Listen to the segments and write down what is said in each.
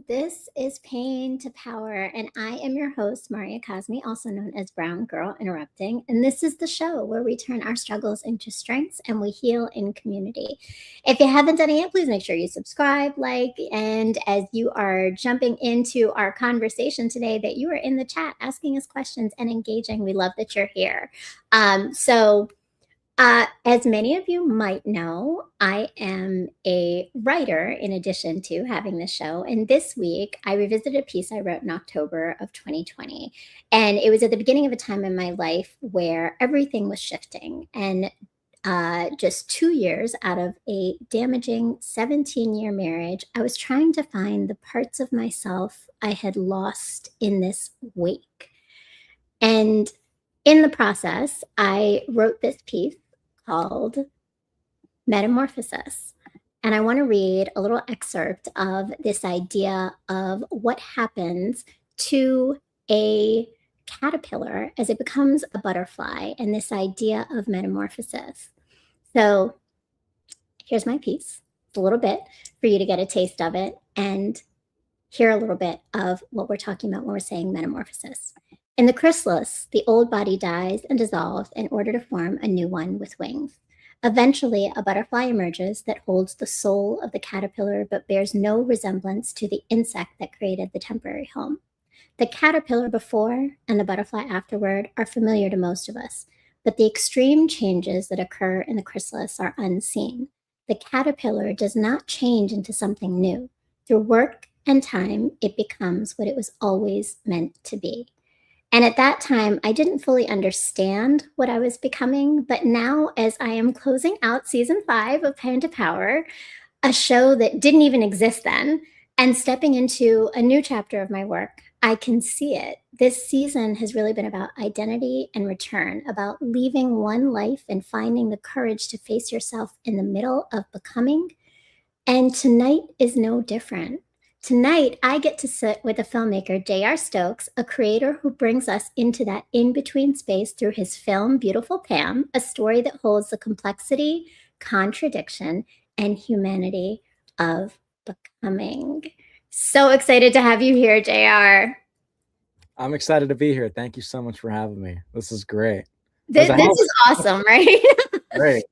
This is Pain to Power, and I am your host, Maria Cosme, also known as Brown Girl Interrupting. And this is the show where we turn our struggles into strengths and we heal in community. If you haven't done it yet, please make sure you subscribe, like, and as you are jumping into our conversation today, that you are in the chat asking us questions and engaging. We love that you're here. As many of you might know, I am a writer in addition to having this show. And this week, I revisited a piece I wrote in October of 2020. And it was at the beginning of a time in my life where everything was shifting. And just 2 years out of a damaging 17-year marriage, I was trying to find the parts of myself I had lost in this wake. And in the process, I wrote this piece called Metamorphosis. And I want to read a little excerpt of this idea of what happens to a caterpillar as it becomes a butterfly, and this idea of metamorphosis. So here's my piece. It's a little bit for you to get a taste of it and hear a little bit of what we're talking about when we're saying metamorphosis. In the chrysalis, the old body dies and dissolves in order to form a new one with wings. Eventually, a butterfly emerges that holds the soul of the caterpillar but bears no resemblance to the insect that created the temporary home. The caterpillar before and the butterfly afterward are familiar to most of us, but the extreme changes that occur in the chrysalis are unseen. The caterpillar does not change into something new. Through work and time, it becomes what it was always meant to be. And at that time, I didn't fully understand what I was becoming. But now, as I am closing out season 5 of Pain to Power, a show that didn't even exist then, and stepping into a new chapter of my work, I can see it. This season has really been about identity and return, about leaving one life and finding the courage to face yourself in the middle of becoming. And tonight is no different. Tonight, I get to sit with the filmmaker, Stokes, a creator who brings us into that in-between space through his film, Beautiful Pam, a story that holds the complexity, contradiction, and humanity of becoming. So excited to have you here, JR. I'm excited to be here. Thank you so much for having me. This is great. This is awesome, right? Great.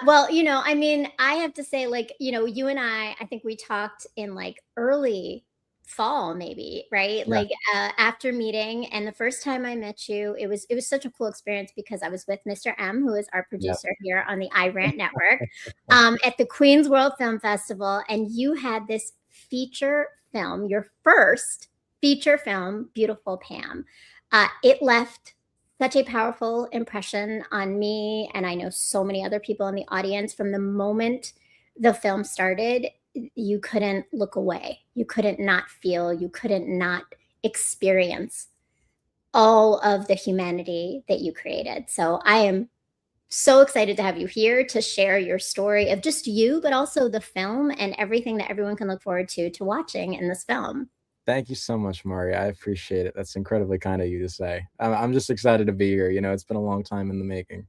Well, I have to say, you and I think we talked in early fall, maybe, right? Yeah. After meeting, and the first time I met you, it was such a cool experience because I was with Mr. M, who is our producer here on the iRant Network, at the Queens World Film Festival, and you had this feature film, your first feature film, Beautiful Pam. It left such a powerful impression on me, and I know so many other people in the audience. From the moment the film started, you couldn't look away. You couldn't not feel, you couldn't not experience all of the humanity that you created. So I am so excited to have you here to share your story of just you, but also the film and everything that everyone can look forward to watching in this film. Thank you so much, Maria. I appreciate it. That's incredibly kind of you to say. I'm just excited to be here. It's been a long time in the making.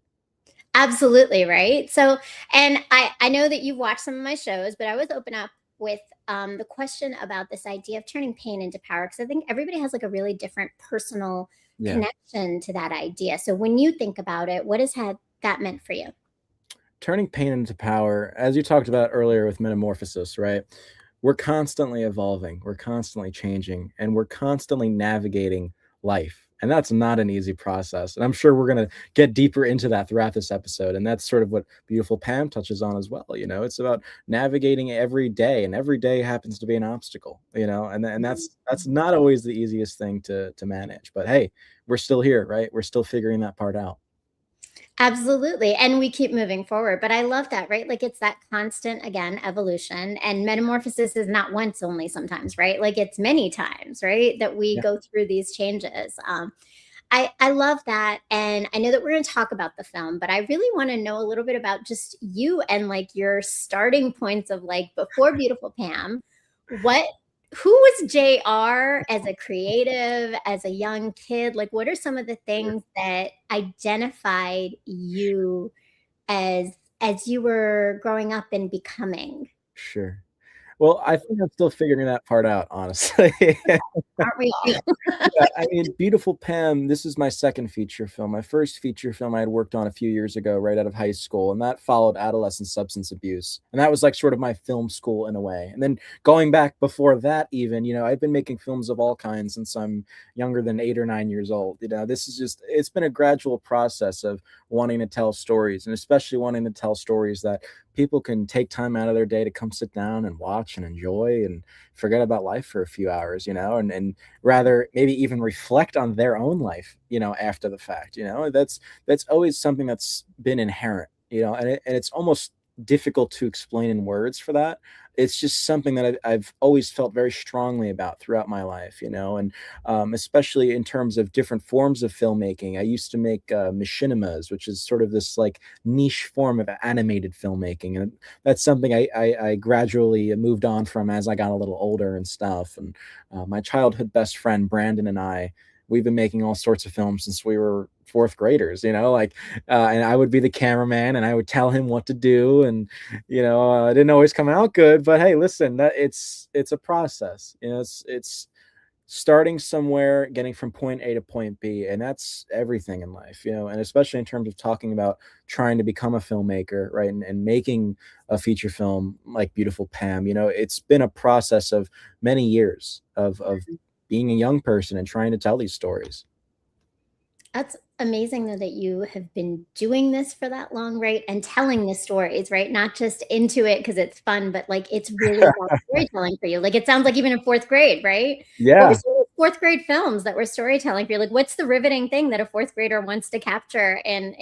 Absolutely, right? So, and I know that you've watched some of my shows, but I always open up with the question about this idea of turning pain into power, because I think everybody has a really different personal connection to that idea. So when you think about it, what has that meant for you? Turning pain into power, as you talked about earlier with metamorphosis, right? We're constantly evolving, we're constantly changing, and we're constantly navigating life. And that's not an easy process. And I'm sure we're going to get deeper into that throughout this episode. And that's sort of what Beautiful Pam touches on as well. It's about navigating every day, and every day happens to be an obstacle, and that's not always the easiest thing to manage. But hey, we're still here, right? We're still figuring that part out. Absolutely. And we keep moving forward. But I love that, right? It's that constant, again, evolution. And metamorphosis is not once only sometimes, right? It's many times, right? That we go through these changes. I love that. And I know that we're going to talk about the film, but I really want to know a little bit about just you and your starting points of before Beautiful Pam. Who was JR as a creative, as a young kid? What are some of the things that identified you as you were growing up and becoming? Sure. Well, I think I'm still figuring that part out, honestly. Aren't we all? Yeah, I mean, Beautiful Pam, this is my second feature film. My first feature film I had worked on a few years ago, right out of high school, and that followed adolescent substance abuse. And that was like sort of my film school in a way. And then going back before that, even, I've been making films of all kinds since I'm younger than 8 or 9 years old. This is just, it's been a gradual process of wanting to tell stories, and especially wanting to tell stories that people can take time out of their day to come sit down and watch and enjoy and forget about life for a few hours, and rather maybe even reflect on their own life, after the fact. That's always something that's been inherent, and it's almost difficult to explain in words for that. It's just something that I've always felt very strongly about throughout my life, and especially in terms of different forms of filmmaking. I used to make machinimas, which is sort of this like niche form of animated filmmaking, and that's something I gradually moved on from as I got a little older and stuff. And my childhood best friend Brandon and we've been making all sorts of films since we were fourth graders, and I would be the cameraman and I would tell him what to do. And, it didn't always come out good, but hey, listen, that it's a process, it's starting somewhere, getting from point A to point B, and that's everything in life, and especially in terms of talking about trying to become a filmmaker, right? And making a feature film like Beautiful Pam, it's been a process of many years of being a young person and trying to tell these stories. That's amazing though that you have been doing this for that long, right? And telling the stories, right? Not just into it because it's fun, but like it's really about storytelling for you. Like it sounds like even in fourth grade, right? What Yeah. was fourth grade films that were storytelling for you? Like what's the riveting thing that a fourth grader wants to capture and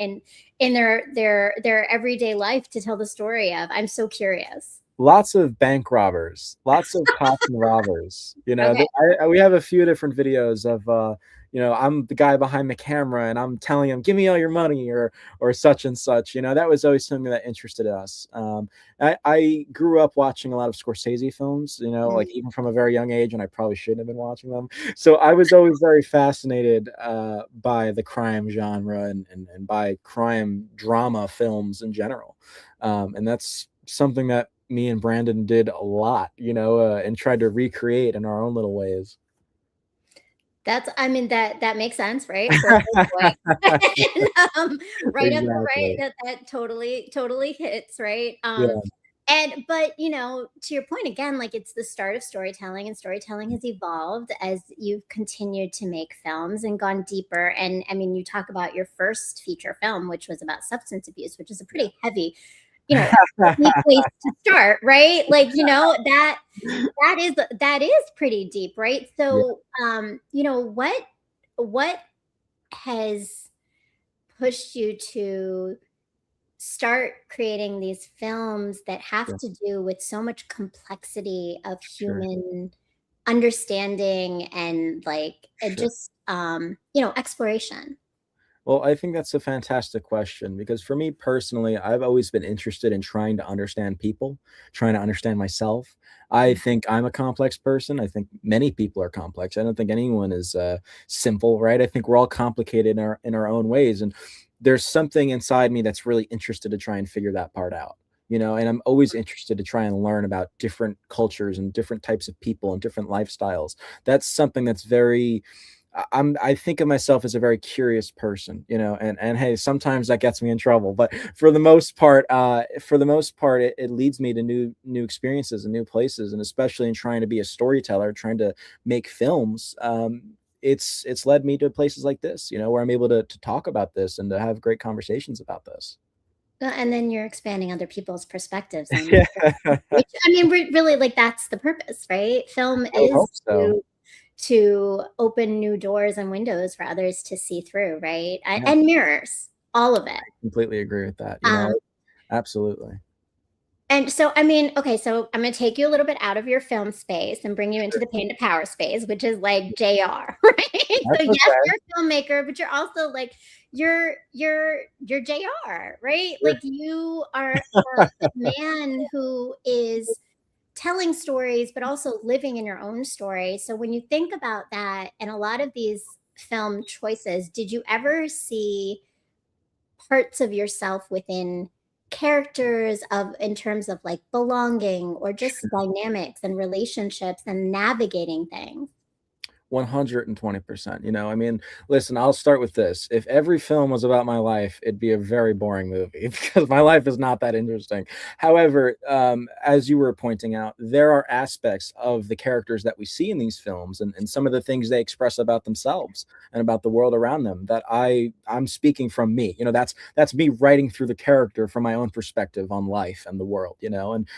in their everyday life to tell the story of? I'm so curious. Lots of bank robbers, lots of cops and robbers. Okay. We have a few different videos of, I'm the guy behind the camera and I'm telling him, "Give me all your money," or such and such. That was always something that interested us. I grew up watching a lot of Scorsese films, like even from a very young age, and I probably shouldn't have been watching them. So I was always very fascinated by the crime genre and by crime drama films in general. And that's something that me and Brandon did a lot, and tried to recreate in our own little ways. That's I mean, that makes sense, right? For a little boy. And, right up the right, Exactly. that totally hits, right? Yeah, And but, to your point again, like, it's the start of storytelling, and storytelling has evolved as you've continued to make films and gone deeper, and, I mean, you talk about your first feature film, which was about substance abuse, which is a pretty heavy, heavy place to start, right? Like, that is pretty deep, right? yeah, So, what has pushed you to start creating these films that have yeah, to do with so much complexity of sure, human understanding and like sure. just exploration? Well, I think that's a fantastic question because for me personally, I've always been interested in trying to understand people, trying to understand myself. I think I'm a complex person. I think many people are complex. I don't think anyone is simple, right? I think we're all complicated in our own ways, and there's something inside me that's really interested to try and figure that part out. And I'm always interested to try and learn about different cultures and different types of people and different lifestyles. That's something that's very I think of myself as a very curious person, and hey, sometimes that gets me in trouble, but for the most part, it leads me to new experiences and new places, and especially in trying to be a storyteller, trying to make films. It's led me to places like this, where I'm able to talk about this and to have great conversations about this. And then you're expanding other people's perspectives on Yeah, which I mean, really, like that's the purpose, right? Film I would is hope so. to open new doors and windows for others to see through, right? Yeah, And mirrors, all of it. completely agree with that. Um, Absolutely. and so, I mean, okay, so I'm gonna take you a little bit out of your film space and bring you into Sure. the pain to power space, which is like JR, right? So That's yes, okay. you're a filmmaker, but you're also like you're JR, right? Sure. Like you are a man who is telling stories, but also living in your own story. So when you think about that and a lot of these film choices, did you ever see parts of yourself within characters of in terms of like belonging or just dynamics and relationships and navigating things. 120%. You know, I mean, listen, I'll start with this. If every film was about my life, it'd be a very boring movie because my life is not that interesting. However, as you were pointing out, there are aspects of the characters that we see in these films and some of the things they express about themselves and about the world around them that I'm speaking from me. You know, that's me writing through the character from my own perspective on life and the world, you know. And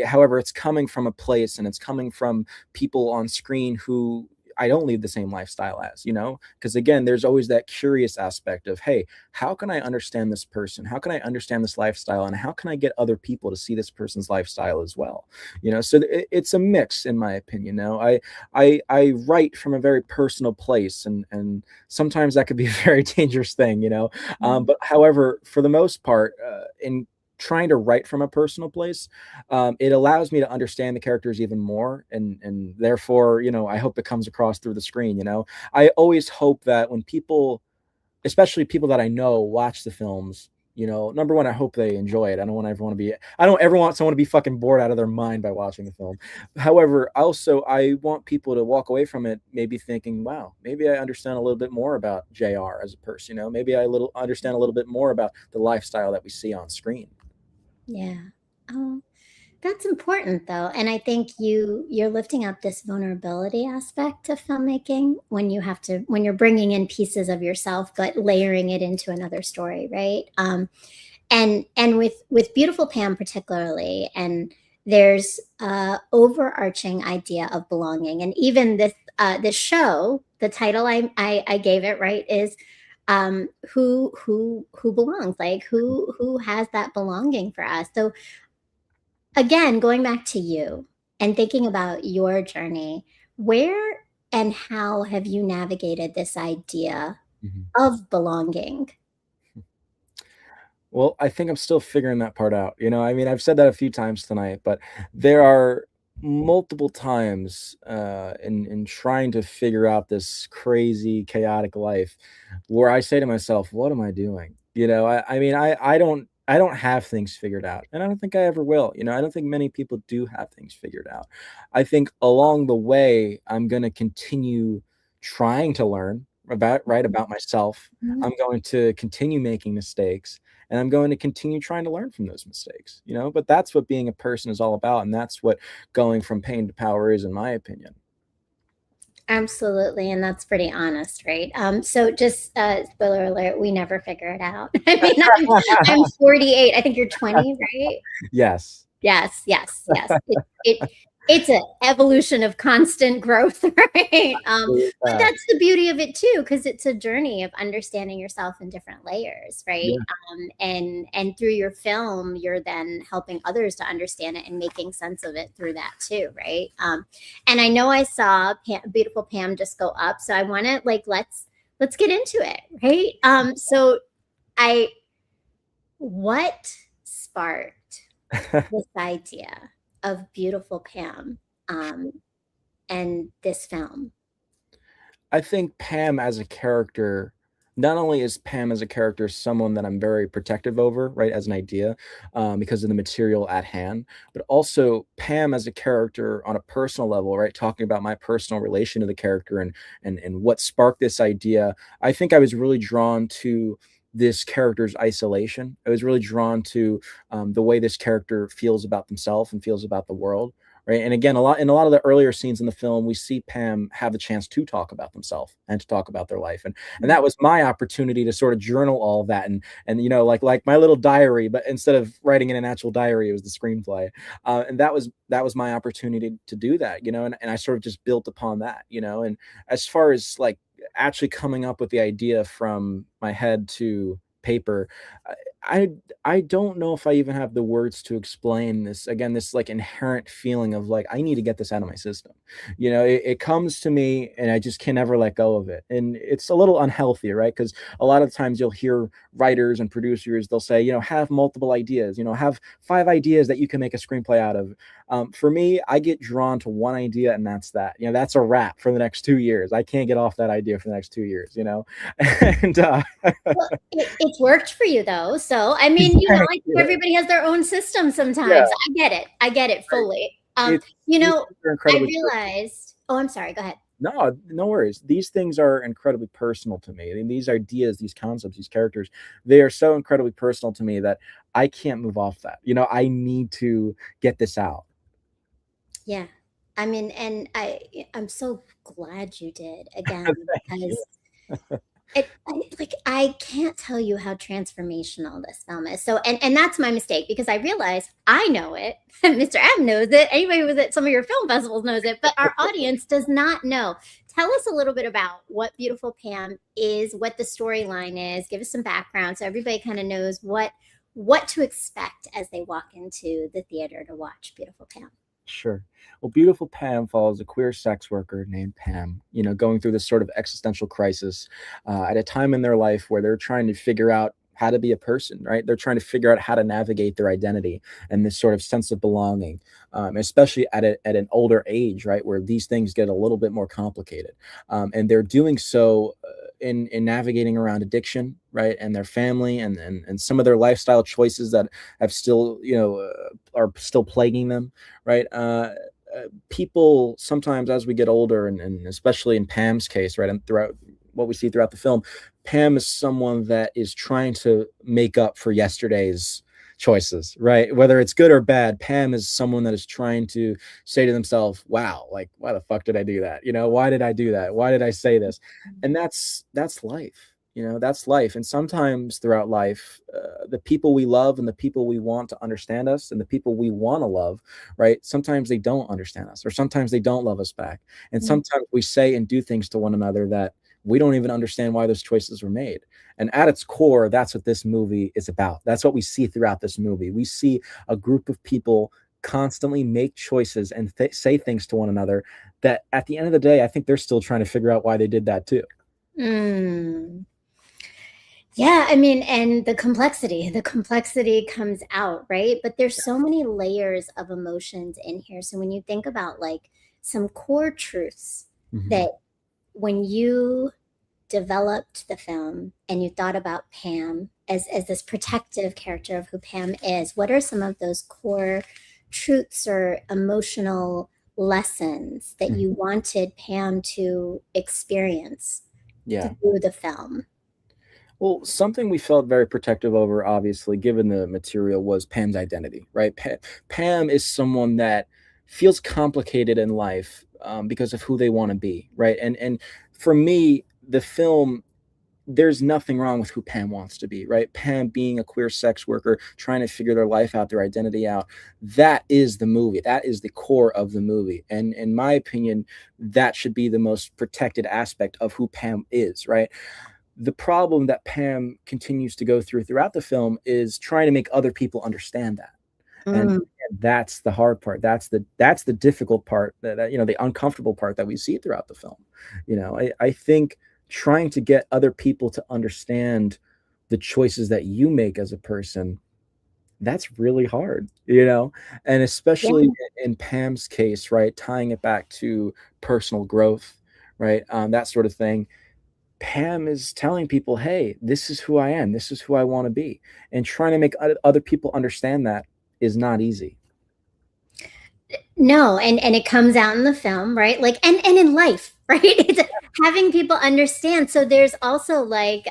however, it's coming from a place and it's coming from people on screen who I don't lead the same lifestyle as, you know, because again, there's always that curious aspect of, hey, how can I understand this person? How can I understand this lifestyle? And how can I get other people to see this person's lifestyle as well? You know, so it's a mix, in my opinion. You know, I write from a very personal place, and sometimes that could be a very dangerous thing, you know. But however, for the most part, in trying to write from a personal place, it allows me to understand the characters even more, and therefore, you know, I hope it comes across through the screen. You know, I always hope that when people, especially people that I know, watch the films, you know, number one, I hope they enjoy it. I don't ever want someone to be fucking bored out of their mind by watching the film. However, also I want people to walk away from it maybe thinking, wow, maybe I understand a little bit more about JR as a person. You know, maybe I understand a little bit more about the lifestyle that we see on screen. Yeah. Oh, that's important though. And I think you're lifting up this vulnerability aspect of filmmaking when when you're bringing in pieces of yourself but layering it into another story, right? And with Beautiful Pam particularly, and there's a overarching idea of belonging. And even this show, the title I gave it, right, is who belongs, like who has that belonging for us. So again, going back to you and thinking about your journey, where and how have you navigated this idea Mhm. of belonging? Well, I think I'm still figuring that part out. You know, I mean, I've said that a few times tonight, but there are multiple times in trying to figure out this crazy, chaotic life where I say to myself, "What am I doing?" You know, I mean, I don't have things figured out, and I don't think I ever will. You know, I don't think many people do have things figured out. I think along the way, I'm going to continue trying to learn about myself. Mhm. I'm going to continue making mistakes, and I'm going to continue trying to learn from those mistakes, you know? But that's what being a person is all about, and that's what going from pain to power is, in my opinion. Absolutely, and that's pretty honest, right? So just spoiler alert, we never figure it out. I mean, I'm 48. I think you're 20, right? Yes. Yes, yes, yes. It's an evolution of constant growth, right? But Yeah. that's the beauty of it too, because it's a journey of understanding yourself in different layers, right? Yeah. And through your film, you're then helping others to understand it and making sense of it through that too, right? And I know I saw Beautiful Pam just go up, so I want to like let's get into it, right? So I what sparked this idea of Beautiful Pam um, and this film? I think Pam as a character, not only is Pam as a character someone that I'm very protective over, right, as an idea, because of the material at hand, but also Pam as a character on a personal level, right, talking about my personal relation to the character and what sparked this idea. I think I was really drawn to this character's isolation. I was really drawn to the way this character feels about themselves and feels about the world, right? And again, a lot of the earlier scenes in the film, we see Pam have the chance to talk about themselves and to talk about their life, and that was my opportunity to sort of journal all of that, and you know, like my little diary, but instead of writing in an actual diary, it was the screenplay, and that was my opportunity to do that, you know, and I sort of just built upon that, you know, and as far as like actually coming up with the idea from my head to paper, I I don't know if I even have the words to explain this. Again, this like inherent feeling of like I need to get this out of my system. You know, it comes to me and I just can never let go of it. And it's a little unhealthy, right? Because a lot of times you'll hear writers and producers, they'll say, you know, have multiple ideas, you know, have 5 ideas that you can make a screenplay out of. For me, I get drawn to one idea and that's that. You know, that's a wrap for the next 2 years. I can't get off that idea for the next 2 years, you know? And Well, it's worked for you though. so. I mean, I think everybody has their own system Yeah, sometimes. I get it right. fully. These things are I incredibly personal. realized oh, I'm sorry, go ahead. No, no worries. These things are incredibly personal to me. I mean, these ideas, these concepts, these characters, they are so incredibly personal to me that I can't move off that. I need to get this out. Yeah. I mean, and I'm so glad you did again Thank you. because I can't tell you how transformational this film is. So and that's my mistake because I realized I know it. Mr. M knows it. Anybody who was at some of your film festivals knows it, but our audience does not know. Tell us a little bit about what Beautiful Pam is, what the storyline is. Give us some background so everybody kind of knows what to expect as they walk into the theater to watch Beautiful Pam. Sure. Well, Beautiful Pam follows a queer sex worker named Pam, going through this sort of existential crisis at a time in their life where they're trying to figure out how to be a person, right? They're trying to figure out how to navigate their identity and this sort of sense of belonging, especially at an older age, right? Where these things get a little bit more complicated. And they're doing so in navigating around addiction, right? And their family and some of their lifestyle choices that have still, are still plaguing them, right? People sometimes, as we get older, and especially in Pam's case, right, and throughout what we see throughout the film, Pam is someone that is trying to make up for yesterday's choices, right? Whether it's good or bad, Pam is someone that is trying to say to themselves, "Wow, like why the fuck did I do that? Why did I do that? Why did I say this?" And that's life. That's life. And sometimes throughout life, the people we love and the people we want to understand us and the people we want to love, right? Sometimes they don't understand us, or sometimes they don't love us back. And sometimes we say and do things to one another that we don't even understand why those choices were made. And at its core, that's what this movie is about. That's what we see throughout this movie. We see a group of people constantly make choices and say things to one another that at the end of the day, I think they're still trying to figure out why they did that too. Mm. Yeah, I mean, and the complexity comes out, right? But there's so many layers of emotions in here. So when you think about like some core truths Mhm. that when you developed the film and you thought about Pam as this protective character of who Pam is, what are some of those core truths or emotional lessons that Mhm. you wanted Pam to experience Yeah. through the film? Well, something we felt very protective over, obviously, given the material, was Pam's identity, right? Pam is someone that feels complicated in life because of who they want to be, right? And for me, the film, there's nothing wrong with who Pam wants to be, right? Pam being a queer sex worker, trying to figure their life out, their identity out. That is the movie. That is the core of the movie. And in my opinion, that should be the most protected aspect of who Pam is, right? The problem that Pam continues to go throughout the film is trying to make other people understand that. And Mm. that's the hard part. That's the difficult part, the uncomfortable part that we see throughout the film. I think trying to get other people to understand the choices that you make as a person, that's really hard, and Yeah. especially in Pam's case, right, tying it back to personal growth, right, that sort of thing. Pam is telling people, "Hey, this is who I am. This is who I want to be." And trying to make other people understand that is not easy. No, and it comes out in the film, right? Like and in life, right? It's having people understand. So there's also like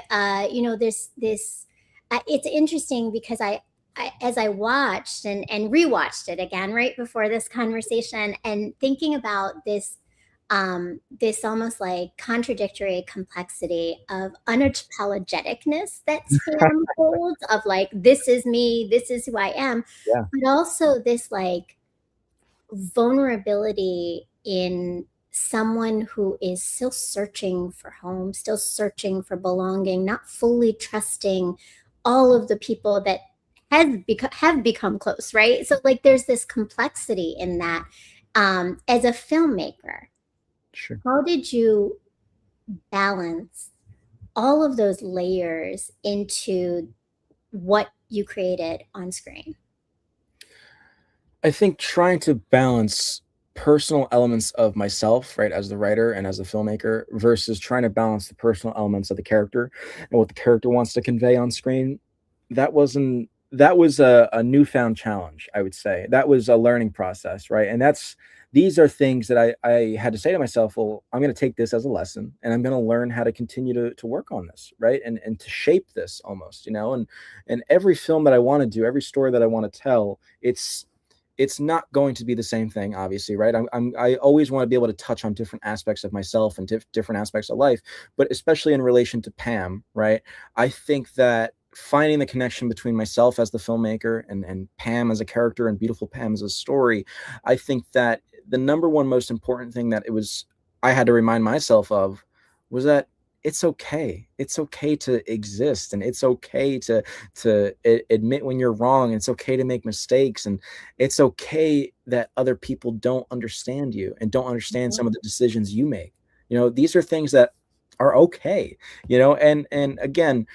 this it's interesting because I as I watched and rewatched it again right before this conversation and thinking about this almost like contradictory complexity of unapologeticness that Pam holds of like this is me, this is who I am, Yeah. but also this like vulnerability in someone who is still searching for home, still searching for belonging, not fully trusting all of the people that have become close, right? So like there's this complexity in that. As a filmmaker, Sure. how did you balance all of those layers into what you created on screen? I think trying to balance personal elements of myself, right, as the writer and as the filmmaker, versus trying to balance the personal elements of the character and what the character wants to convey on screen. that was a newfound challenge, I would say. That was a learning process, right? And these are things that I had to say to myself, well, I'm going to take this as a lesson, and I'm going to learn how to continue to work on this, right? And to shape this almost, and every film that I want to do, every story that I want to tell, it's not going to be the same thing, obviously, right? I always want to be able to touch on different aspects of myself and different aspects of life, but especially in relation to Pam, right? I think that finding the connection between myself as the filmmaker and Pam as a character and beautiful Pam as a story, I think that the number one most important thing that I had to remind myself of was that it's okay. It's okay to exist, and it's okay to admit when you're wrong. And it's okay to make mistakes, and it's okay that other people don't understand you and don't understand some of the decisions you make. These are things that are okay. And again,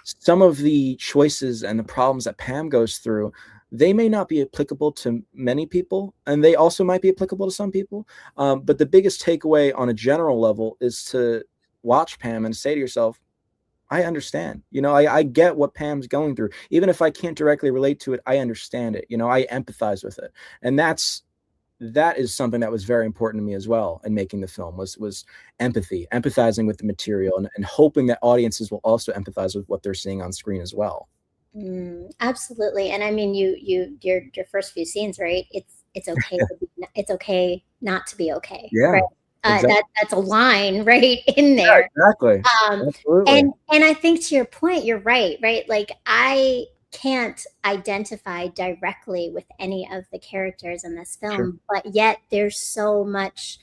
some of the choices and the problems that Pam goes through, they may not be applicable to many people, and they also might be applicable to some people. But the biggest takeaway on a general level is to watch Pam and say to yourself, I understand. I get what Pam's going through. Even if I can't directly relate to it, I understand it. I empathize with it. And that is something that was very important to me as well in making the film, was empathizing with the material, and hoping that audiences will also empathize with what they're seeing on screen as well. Absolutely. And I mean, your first few scenes, right? It's okay. It's okay not to be okay. Yeah, right? exactly. That's a line right in Yeah, there. exactly. Absolutely. And I think to your point, you're right? Like I can't identify directly with any of the characters in this Sure. film, but yet there's so much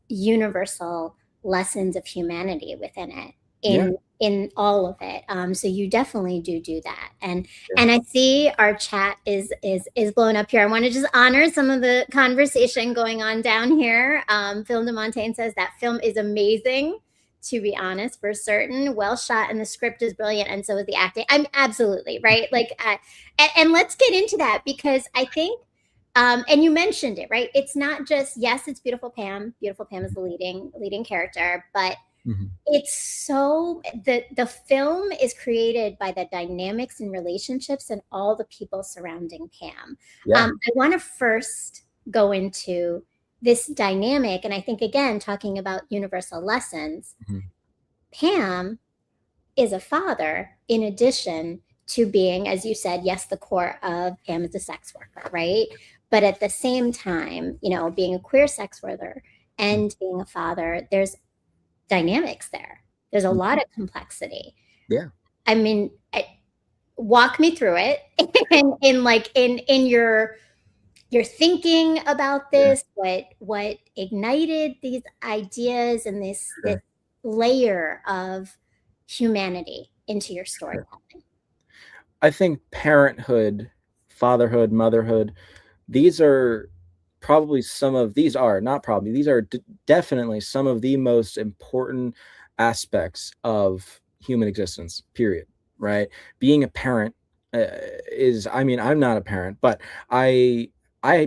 universal lessons of humanity within it, Yeah. in all of it. So you definitely do that. And Yeah. I see our chat is blowing up here. I want to just honor some of the conversation going on down here. Phil de Montaigne says that film is amazing, to be honest, for certain. Well shot, and the script is brilliant, and so is the acting. I'm absolutely right. Like, and let's get into that, because I think, and you mentioned it, right? It's not just, yes, it's beautiful Pam. Beautiful Pam is the leading character, but Mm-hmm. it's so the film is created by the dynamics and relationships and all the people surrounding Pam. Yeah. I want to first go into this dynamic, and I think, again, talking about universal lessons, Mm-hmm. Pam is a father, in addition to being, as you said, yes, the core of Pam is a sex worker, right? But at the same time, being a queer sex worker and being a father, there's dynamics there. There's a lot of complexity. Yeah. I mean, walk me through it, and in your thinking about this, what ignited these ideas and this layer of humanity into your storytelling. I think parenthood, fatherhood, motherhood, these are definitely some of the most important aspects of human existence, period. Right? Being a parent I'm not a parent, but I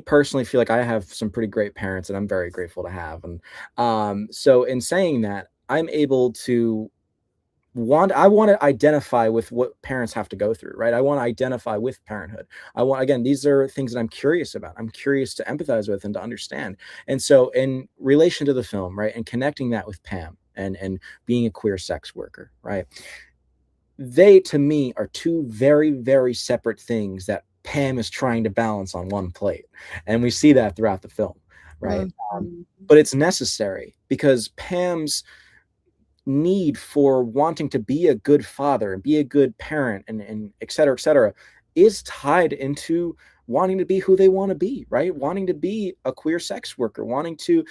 personally feel like I have some pretty great parents, and I'm very grateful to have. And so in saying that, I'm able to I want to identify with what parents have to go through, right? I want to identify with parenthood. Again, these are things that I'm curious about. I'm curious to empathize with and to understand. And so in relation to the film, right, and connecting that with Pam and being a queer sex worker, right? They, to me, are two very, very separate things that Pam is trying to balance on one plate. And we see that throughout the film, right? But it's necessary, because Pam's need for wanting to be a good father and be a good parent and et cetera, is tied into wanting to be who they want to be, right? Wanting to be a queer sex worker, wanting to,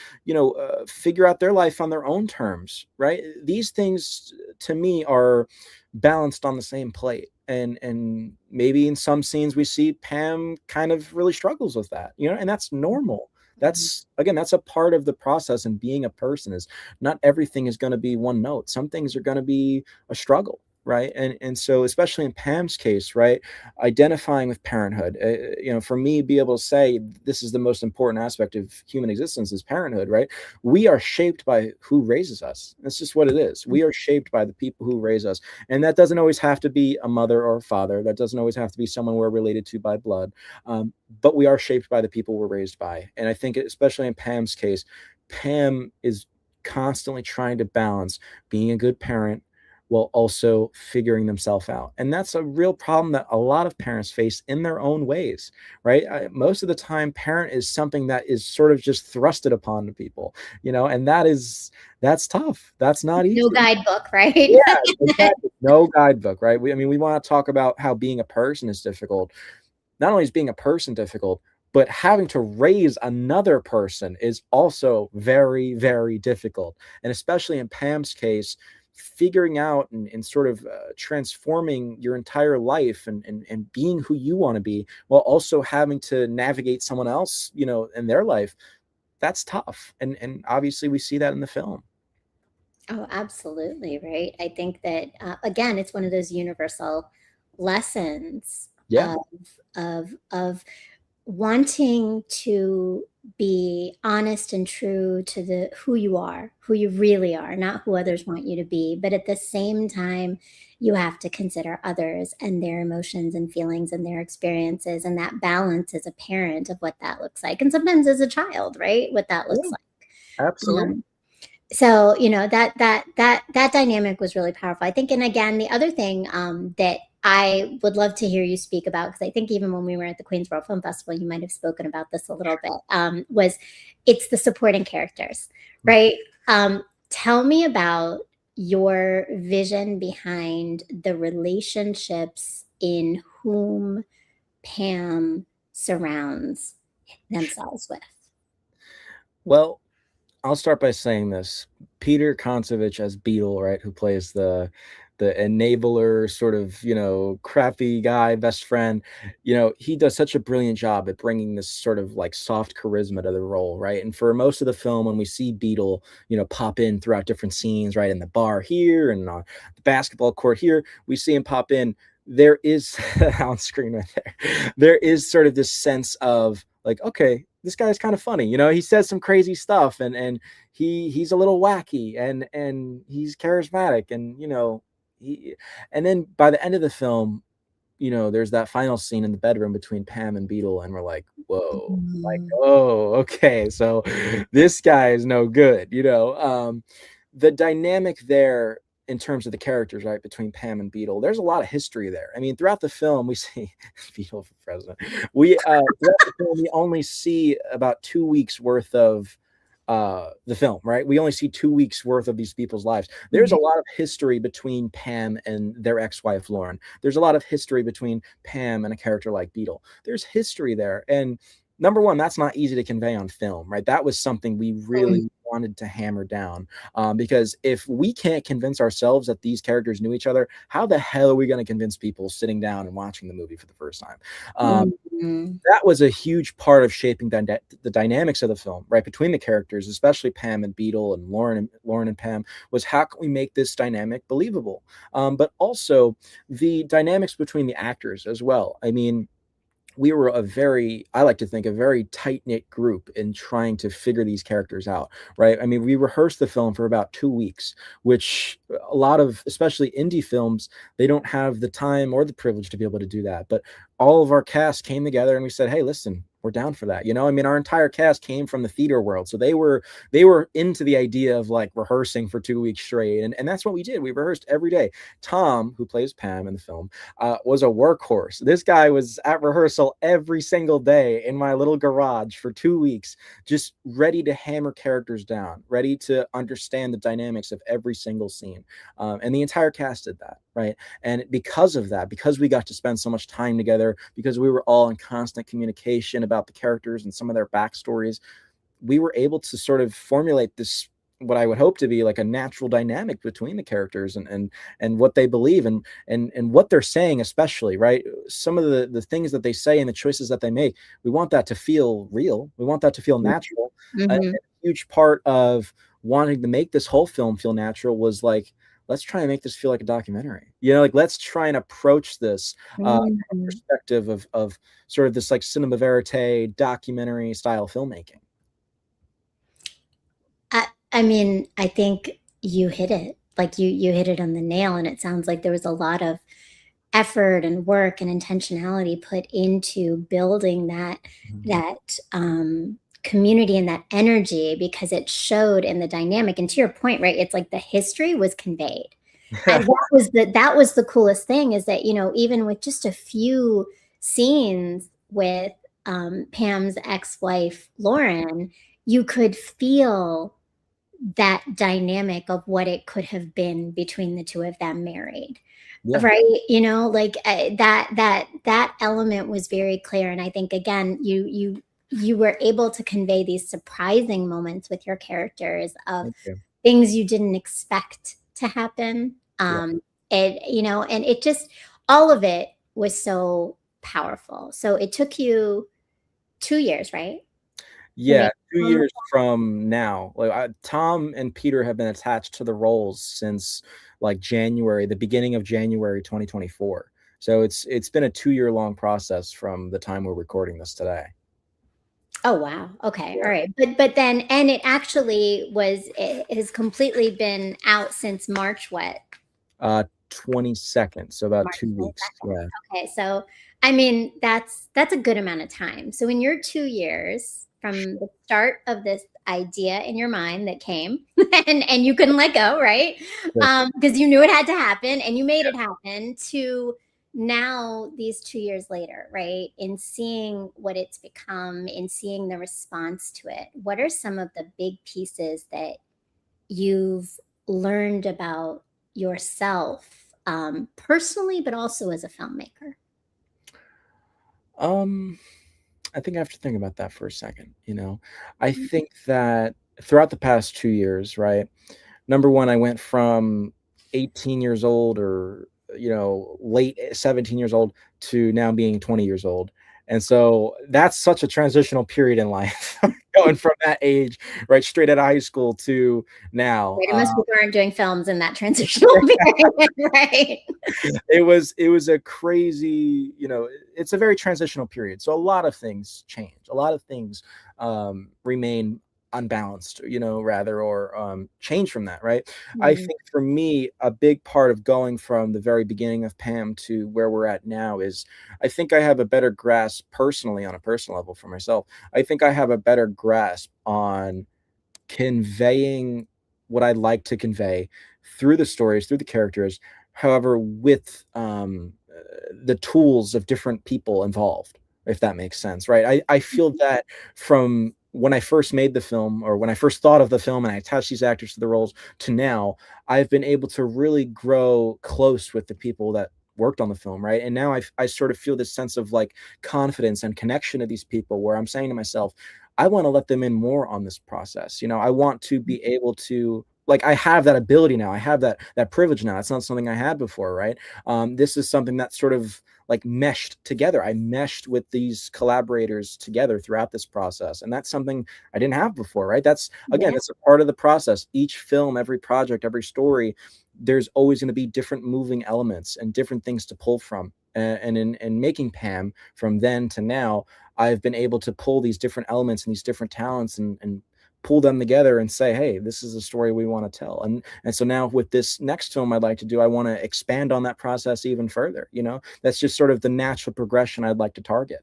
figure out their life on their own terms, right? These things, to me, are balanced on the same plate. And maybe in some scenes we see Pam kind of really struggles with that, and that's normal. That's a part of the process, and being a person is not everything is going to be one note. Some things are going to be a struggle. right? And so especially in Pam's case, right, identifying with parenthood, for me, be able to say this is the most important aspect of human existence is parenthood, right? We are shaped by who raises us. That's just what it is. We are shaped by the people who raise us, and that doesn't always have to be a mother or a father. That doesn't always have to be someone we're related to by blood, but we are shaped by the people we're raised by. And I think, especially in Pam's case, Pam is constantly trying to balance being a good parent while also figuring themselves out. And that's a real problem that a lot of parents face in their own ways, right? Most of the time, parent is something that is sort of just thrusted upon the people, and that's tough. That's not No easy. guidebook, right? Yeah, exactly. No guidebook, right? We want to talk about how being a person is difficult. Not only is being a person difficult, but having to raise another person is also very, very difficult. And especially in Pam's case, figuring out and sort of transforming your entire life and being who you want to be while also having to navigate someone else, in their life, that's tough. And obviously we see that in the film. Oh, absolutely, right? I think that, again, it's one of those universal lessons Yeah. of wanting to be honest and true to the who you are, who you really are, not who others want you to be. But at the same time, you have to consider others and their emotions and feelings and their experiences, and that balance as a parent of what that looks like. And sometimes as a child, right? What that looks Yeah, like. absolutely. So that dynamic was really powerful, I think. And again, the other thing that I would love to hear you speak about, because I think even when we were at the Queens World Film Festival, you might have spoken about this a little bit, was it's the supporting characters, right? Tell me about your vision behind the relationships in whom Pam surrounds themselves with. Well, I'll start by saying this. Peter Kontsevich as Beetle, right, who plays the enabler, sort of, crappy guy, best friend, he does such a brilliant job at bringing this sort of like soft charisma to the role, right? And for most of the film, when we see Beetle, pop in throughout different scenes, right, in the bar here and the basketball court here, we see him pop in. There is on screen right there. There is sort of this sense of like, okay, this guy's kind of funny. He says some crazy stuff, and he's a little wacky, and he's charismatic, and and then by the end of the film, there's that final scene in the bedroom between Pam and Beetle, and we're like, whoa, like, Mm. oh, okay, so this guy is no good. The dynamic there in terms of the characters, right, between Pam and Beetle, there's a lot of history there. I mean, throughout the film, we see Beetle for president. Throughout the film, we only see about 2 weeks worth of the film, right? We only see 2 weeks worth of these people's lives. There's a lot of history between Pam and their ex-wife Lauren. There's a lot of history between Pam and a character like Beetle. There's history there, and number one, that's not easy to convey on film, right? That was something we really wanted to hammer down, because if we can't convince ourselves that these characters knew each other, how the hell are we going to convince people sitting down and watching the movie for the first time? Mm. That was a huge part of shaping the dynamics of the film, right, between the characters, especially Pam and Beetle and Lauren and Pam, was how can we make this dynamic believable, but also the dynamics between the actors as well. I mean, we were I like to think, a very tight knit group in trying to figure these characters out, right? I mean, we rehearsed the film for about 2 weeks, which a lot of, especially indie films, they don't have the time or the privilege to be able to do that. But all of our cast came together and we said, hey, listen, we're down for that. I mean, our entire cast came from the theater world. So they were into the idea of like rehearsing for 2 weeks straight. And that's what we did. We rehearsed every day. Tom, who plays Pam in the film, was a workhorse. This guy was at rehearsal every single day in my little garage for 2 weeks, just ready to hammer characters down, ready to understand the dynamics of every single scene. And the entire cast did that, right? And because of that, because we got to spend so much time together, because we were all in constant communication about the characters and some of their backstories, we were able to sort of formulate this, what I would hope to be like a natural dynamic between the characters and what they believe and what they're saying, especially, right? Some of the things that they say and the choices that they make, we want that to feel real. We want that to feel natural. A Mhm. huge part of wanting to make this whole film feel natural was like let's try and make this feel like a documentary. You know, like let's try and approach this from a Mhm. perspective of sort of this like cinema verite documentary style filmmaking. I mean, I think you hit it. Like you hit it on the nail, and it sounds like there was a lot of effort and work and intentionality put into building Mhm. that community and that energy, because it showed in the dynamic. And to your point, right? It's like the history was conveyed. And that was the coolest thing, is that, even with just a few scenes with Pam's ex-wife Lauren, you could feel that dynamic of what it could have been between the two of them married, Yeah. right? Like that element was very clear. And I think, again, you were able to convey these surprising moments with your characters of Thank you. things you didn't expect to happen. Yeah. And it just, all of it was so powerful. So it took you 2 years, right, to Yeah, make 2 um, years from now. Like, Tom and Peter have been attached to the roles since, like, January, the beginning of January 2024. So it's been a 2-year-long process from the time we're recording this today. Oh, wow. Okay. Yeah. All right. But then, and it actually it has completely been out since March what? 22nd, so about March 2 weeks. 22nd. Yeah. Okay. So, I mean, that's a good amount of time. So in your 2 years from the start of this idea in your mind that came and you couldn't let go, right? Sure. Because you knew it had to happen and you made it happen, to now these 2 years later, right? In seeing what it's become, in seeing the response to it, what are some of the big pieces that you've learned about yourself, personally, but also as a filmmaker? Um, I think I have to think about that for a second, you know? I think that throughout the past 2 years, right? Number 1, I went from 18 years old or, late 17 years old to now being 20 years old. And so that's such a transitional period in life, going from that age, right, straight out of high school to now. Right, and most people aren't doing films in that transitional period, right? It was a crazy, it's a very transitional period. So a lot of things change. A lot of things remain unbalanced, rather, or change from that, right? I Mhm. think for me, a big part of going from the very beginning of Pam to where we're at now is I think I have a better grasp personally on a personal level for myself. I think I have a better grasp on conveying what I'd like to convey through the stories, through the characters, however, with the tools of different people involved, if that makes sense, right? I feel that from when I first made the film, or when I first thought of the film and I attached these actors to the roles, to now, I've been able to really grow close with the people that worked on the film, right? And now I sort of feel this sense of like confidence and connection to these people, where I'm saying to myself, I want to let them in more on this process. I want to be able to, like, I have that ability now. I have that privilege now. It's not something I had before, right? This is something that sort of like meshed together. I meshed with these collaborators together throughout this process, and that's something I didn't have before, right? That's, again, Yeah. it's a part of the process. Each film, every project, every story, there's always going to be different moving elements and different things to pull from. And in making Pam, from then to now, I've been able to pull these different elements and these different talents and pull them together and say, hey, this is a story we want to tell. And so now with this next film I'd like to do, I want to expand on that process even further. That's just sort of the natural progression I'd like to target.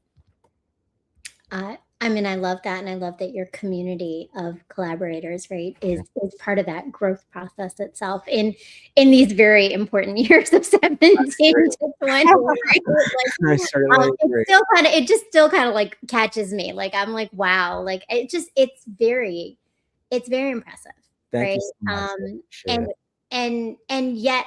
I mean, I love that, and I love that your community of collaborators, right, is part of that growth process itself in these very important years of 17 to 20, right? I Like, certainly agree. it just still kind of like catches me. Like, I'm like, wow, like it's very impressive, Thank right? you so much. I appreciate And it. yet,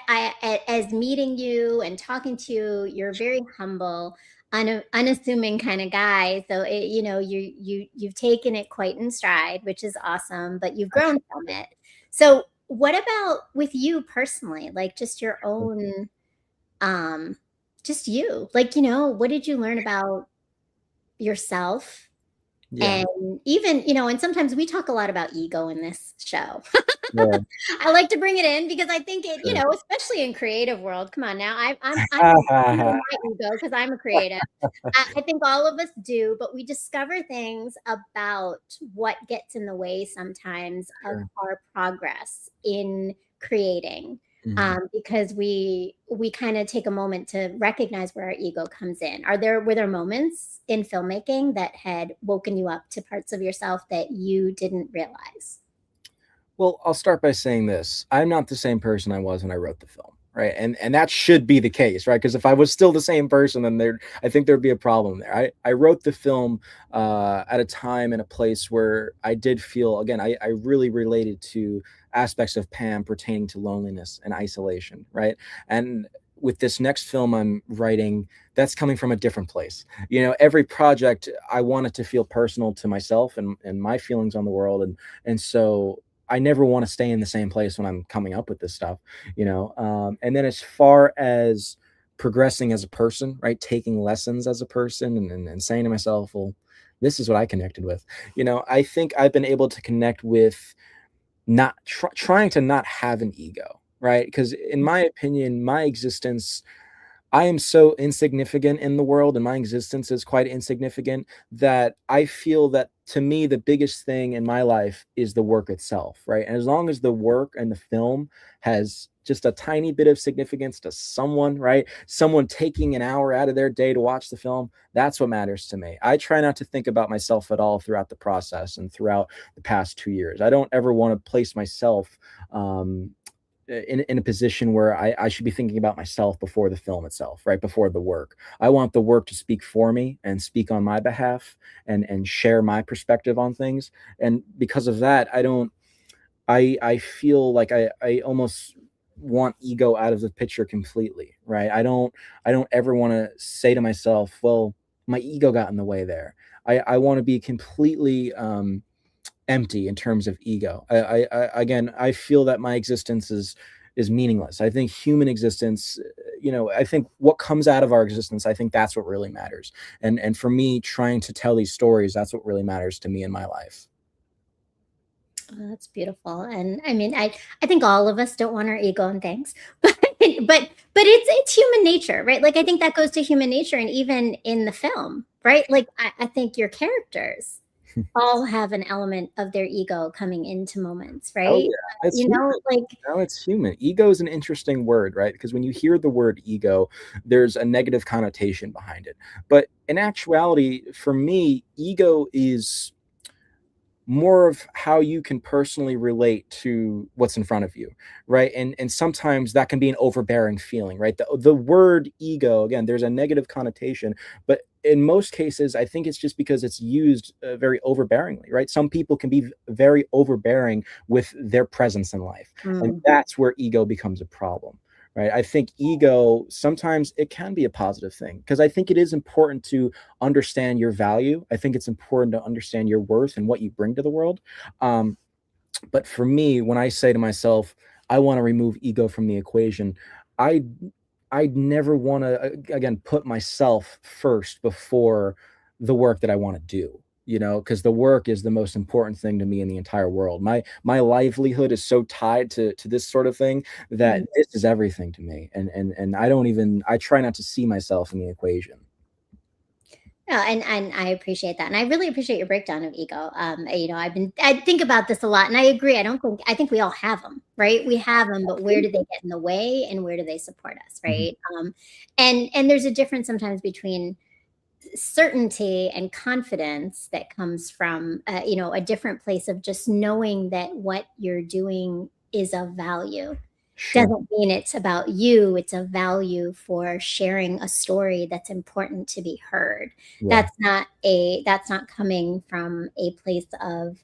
as meeting you and talking to you, you're very humble, unassuming kind of guy. So you've taken it quite in stride, which is awesome. But you've grown from it. So what about with you personally? Like just your own, um, just you. Like what did you learn about yourself Yeah. And even, and sometimes we talk a lot about ego in this show. Yeah. I like to bring it in because I think it, Sure. especially in creative world. Come on now, I'm my ego because I'm a creative. I think all of us do, but we discover things about what gets in the way sometimes of Sure. our progress in creating. Mhm. Because we kind of take a moment to recognize where our ego comes in. Were there moments in filmmaking that had woken you up to parts of yourself that you didn't realize? Well, I'll start by saying this. I'm not the same person I was when I wrote the film, right? And that should be the case, right? Because if I was still the same person, then I think there'd be a problem there. I wrote the film at a time and a place where I did feel, again, I really related to aspects of Pam pertaining to loneliness and isolation, right? And with this next film I'm writing, that's coming from a different place. Every project I want it to feel personal to myself and my feelings on the world, and so I never want to stay in the same place when I'm coming up with this stuff. And then as far as progressing as a person, right, taking lessons as a person, and saying to myself, well, this is what I connected with. I think I've been able to connect with not trying to not have an ego, right? Because in my opinion, my existence, I am so insignificant in the world, and my existence is quite insignificant, that I feel that, to me, the biggest thing in my life is the work itself, right? And as long as the work and the film has just a tiny bit of significance to someone, right? Someone taking an hour out of their day to watch the film, that's what matters to me. I try not to think about myself at all throughout the process and throughout the past 2 years. I don't ever want to place myself in a position where I should be thinking about myself before the film itself, right? Before the work. I want the work to speak for me and speak on my behalf and share my perspective on things. And because of that, I feel like I almost want ego out of the picture completely, right? I don't ever want to say to myself, well, my ego got in the way there. I want to be completely empty in terms of ego. Again, I feel that my existence is meaningless. I think human existence, I think what comes out of our existence, I think that's what really matters. And for me, trying to tell these stories, that's what really matters to me in my life. Oh, that's beautiful. And I mean, I think all of us don't want our ego and things, but it's human nature, right? Like I think that goes to human nature, and even in the film, right? Like I think your characters all have an element of their ego coming into moments, Oh right? yeah, it's human. Like No, it's human. Ego is an interesting word, right? Because when you hear the word ego, there's a negative connotation behind it. But in actuality, for me, ego is more of how you can personally relate to what's in front of you, right? And sometimes that can be an overbearing feeling, right? The word ego, again, there's a negative connotation, but in most cases I think it's just because it's used very overbearingly, right? Some people can be very overbearing with their presence in life, and mm, that's where ego becomes a problem, right? I think ego sometimes it can be a positive thing, because I think it is important to understand your value. I think it's important to understand your worth and what you bring to the world. Um, but for me, when I say to myself, I want to remove ego from the equation, I I never want to again put myself first before the work that I want to do. Because the work is the most important thing to me in the entire world. My livelihood is so tied to this sort of thing that mm. this is everything to me. And I try not to see myself in the equation. No, and I appreciate that, and I really appreciate your breakdown of ego. I think about this a lot, and I agree. I think we all have them, right? We have them, but where do they get in the way, and where do they support us, Mhm. right? And there's a difference sometimes between certainty and confidence that comes from a different place of just knowing that what you're doing is of value. Sure. Doesn't mean it's about you, it's a value for sharing a story that's important to be heard. Yeah. That's not coming from a place of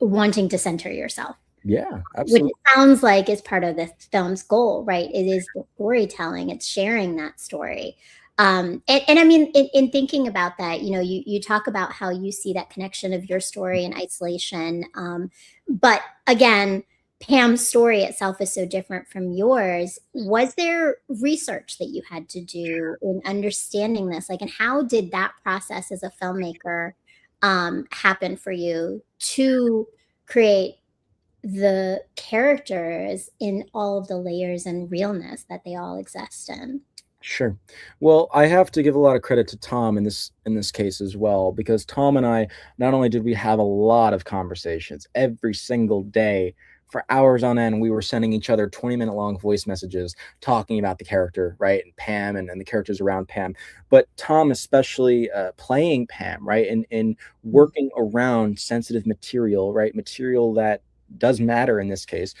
wanting to center yourself, Yeah, which it absolutely. sounds like is part of the film's goal, right? It is the storytelling, it's sharing that story. And I mean, in thinking about that, you talk about how you see that connection of your story and isolation. But again, Pam's story itself is so different from yours. Was there research that you had to do in understanding this? Like, and how did that process as a filmmaker happen for you to create the characters in all of the layers and realness that they all exist in? Sure. Well, I have to give a lot of credit to Tom in this case as well, because Tom and I, not only did we have a lot of conversations every single day for hours on end, we were sending each other 20-minute long voice messages talking about the character, right? And Pam and the characters around Pam. But Tom, especially playing Pam, right? And working around sensitive material, right? Material that does matter in this case.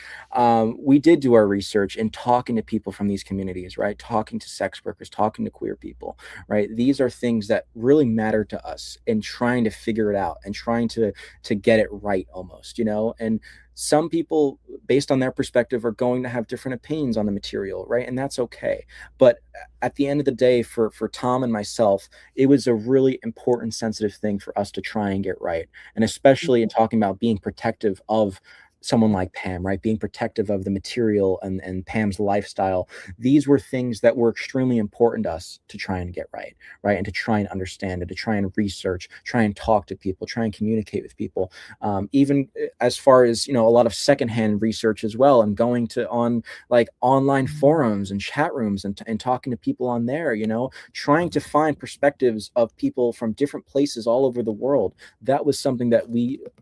We did do our research in talking to people from these communities, right? Talking to sex workers, talking to queer people, right? These are things that really matter to us, and trying to figure it out and trying to get it right almost, you know? And some people, based on their perspective, are going to have different opinions on the material, right? And that's okay. But at the end of the day, for Tom and myself, it was a really important, sensitive thing for us to try and get right. And especially in talking about being protective of someone like Pam, right? Being protective of the material and Pam's lifestyle. These were things that were extremely important to us to try and get right, right? And to try and understand and to try and research, try and talk to people, try and communicate with people. Even as far as, you know, a lot of secondhand research as well, and going to on like online forums and chat rooms and talking to people on there, you know, trying to find perspectives of people from different places all over the world. That was something that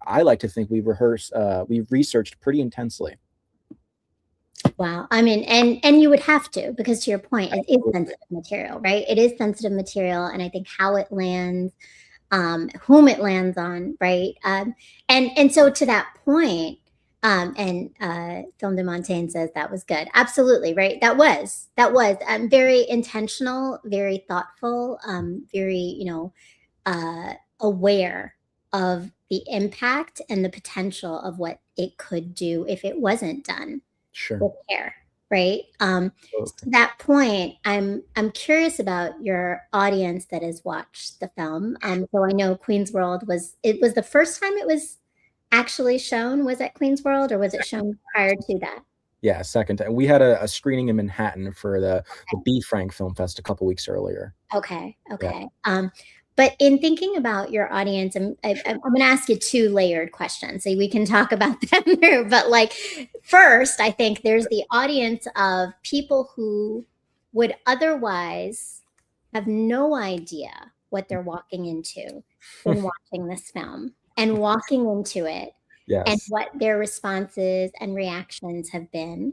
I like to think we researched pretty intensely. Wow. I mean, and you would have to, because to your point, it is Absolutely. sensitive material, right? It is sensitive material, and I think how it lands, whom it lands on, right? And so to that point, and Film de Montaigne says that was good. Absolutely, right? That was very intentional, very thoughtful, very, aware of the impact and the potential of what it could do if it wasn't done Sure. with care, right? To Absolutely. that point, I'm curious about your audience that has watched the film. So I know Queen's World was the first time it was actually shown was at Queen's World, or was it shown prior to that? Yeah, second time. We had a screening in Manhattan for the B Frank Film Fest a couple weeks earlier. Okay, Yeah, okay. But in thinking about your audience, I'm sure. going to ask you two layered questions, so we can talk about them there. But like, first, I think there's the audience of people who would otherwise have no idea what they're walking into in watching this film and walking into it, and Yes. what their responses and reactions have been.